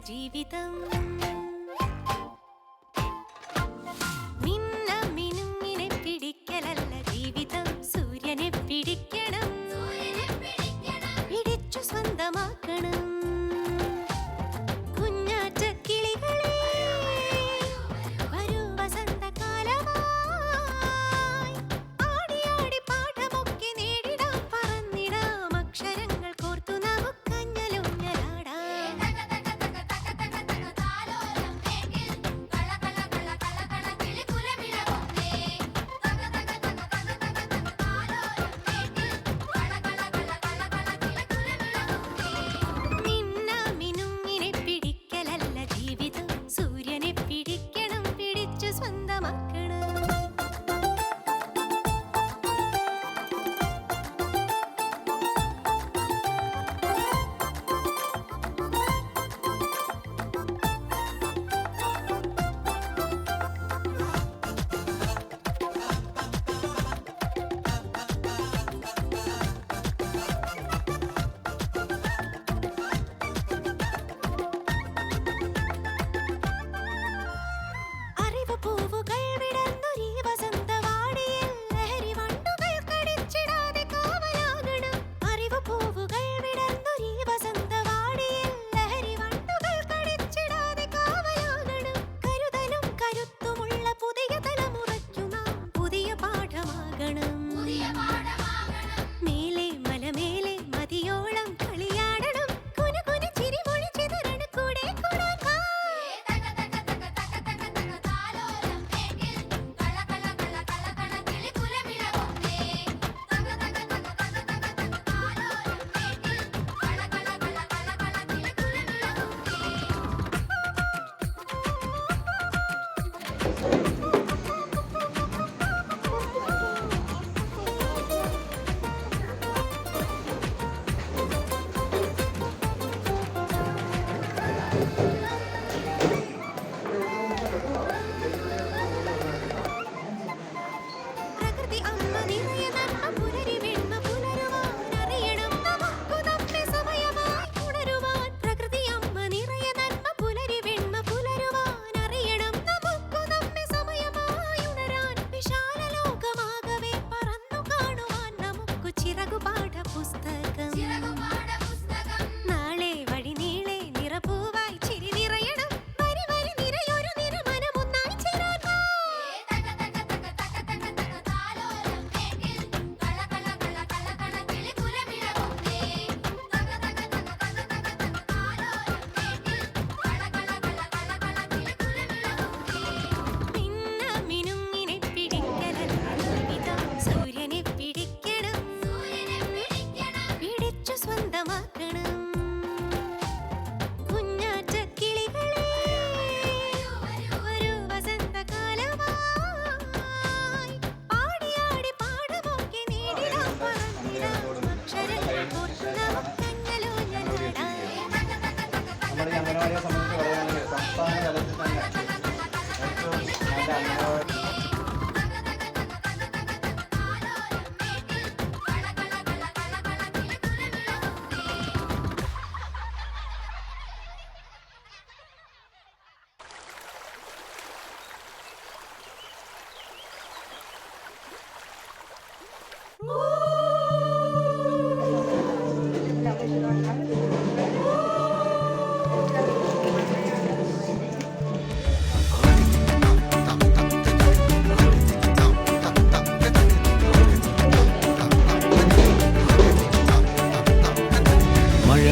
ജീവിതം പിടിക്കലല്ല ജീവിതം സൂര്യനെ പിടിക്കണം പിടിച്ചു സ്വന്തമാക്കണം കുഞ്ഞാറ്റ കിളികളെ വരൂ വസന്തകാലമായി ആടി ആടി പാഠമൊക്കെ നേടിടാം പറന്നിടാം അക്ഷരങ്ങൾ കോർത്തു നമുക്കഞ്ഞലൂഞ്ഞലാടാം അംഗനവാടിയെ സംബന്ധിച്ച് പറയുകയാണെങ്കിൽ സംസ്ഥാന തലത്തിൽ തന്നെ ഏറ്റവും നല്ല അംഗനവാടി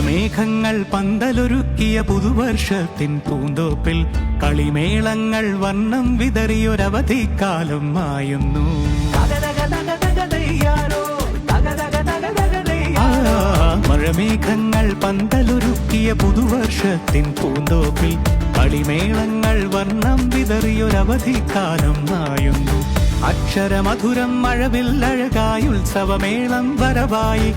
മേഘങ്ങൾ പന്തലൊരുക്കിയ പുതുവർഷത്തിൻ പൂന്തോപ്പിൽ കളിമേളങ്ങൾ വർണ്ണം വിതറിയൊരവധിക്കാലം മായുന്നു. മഴമേഘങ്ങൾ പന്തലൊരുക്കിയ പുതുവർഷത്തിൻ പൂന്തോപ്പിൽ കളിമേളങ്ങൾ വർണ്ണം വിതറിയൊരവധിക്കാലം മായുന്നു. അക്ഷരമധുരം മഴവില്ലഴകായി ഉത്സവമേളം വരവായി,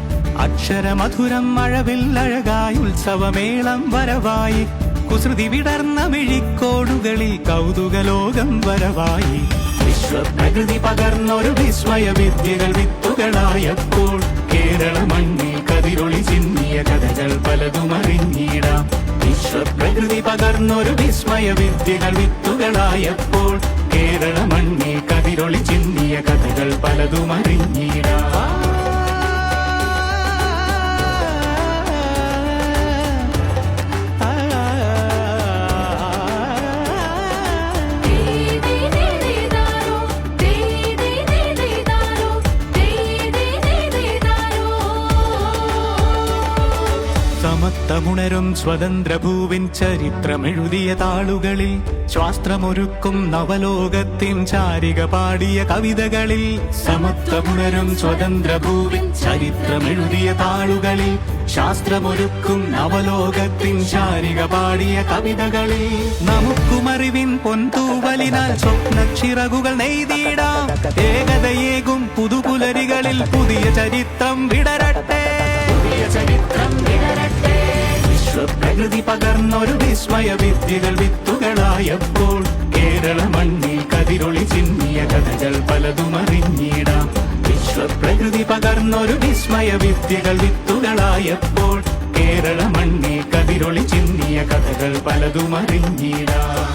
അക്ഷരമധുരം മഴവില്ലഴകായി ഉത്സവമേളം വരവായി, കുസൃതി വിടർന്ന മിഴിക്കോടുകളിൽ കൗതുകലോകം വരവായി. വിശ്വപ്രകൃതി പകർന്നൊരു വിസ്മയ വിദ്യകൾ വിത്തുകളായപ്പോൾ കേരള മണ്ണിൽ കതിരൊളി ചിന്നിയ കഥകൾ പലതും അറിഞ്ഞിടാം. വിശ്വപ്രകൃതി പ്രകൃതി പകർന്നൊരു വിസ്മയ വിദ്യകൾ വിത്തുകളായപ്പോൾ കേരള മണ്ണിൽ കതിരൊളി ചിന്നിയ കഥകൾ പലതും അറിഞ്ഞിടാം. സമത്വമുണരും സ്വതന്ത്ര ഭൂവിൻ ചരിത്രമെഴുതിയ താളുകളിൽ ശാസ്ത്രമൊരുക്കും നവലോകത്തിൻ ചാരിക പാടിയ കവിതകളിൽ സമത്വമുണരും സ്വതന്ത്ര ഭൂവിൻ ചരിത്രമെഴുതിയ താളുകളിൽ ശാസ്ത്രമൊരുക്കും നവലോകത്തിൻ ചാരിക പാടിയ കവിതകളിൽ നമുക്കുമറിവിൻ പൊന്തൂവലിനാൽ സ്വപ്നച്ചിറകുകൾ നെയ്തിടാം. ഏകതയേകും പുതുപുലരികളിൽ പുതിയ ചരിത്രം വിടരട്ടെ, പുതിയ ചരിത്രം വിടരട്ടെ. വിശ്വപ്രകൃതി പകർന്നൊരു വിസ്മയ വിദ്യകൾ വിത്തുകളായപ്പോൾ കേരള മണ്ണിൽ കതിരൊളി ചിന്നിയ കഥകൾ പലതും അറിഞ്ഞിടാം. വിശ്വപ്രകൃതി പകർന്നൊരു വിസ്മയ വിദ്യകൾ വിത്തുകളായപ്പോൾ കേരള മണ്ണിൽ കതിരൊളി ചിന്നിയ കഥകൾ പലതും അറിഞ്ഞിടാം.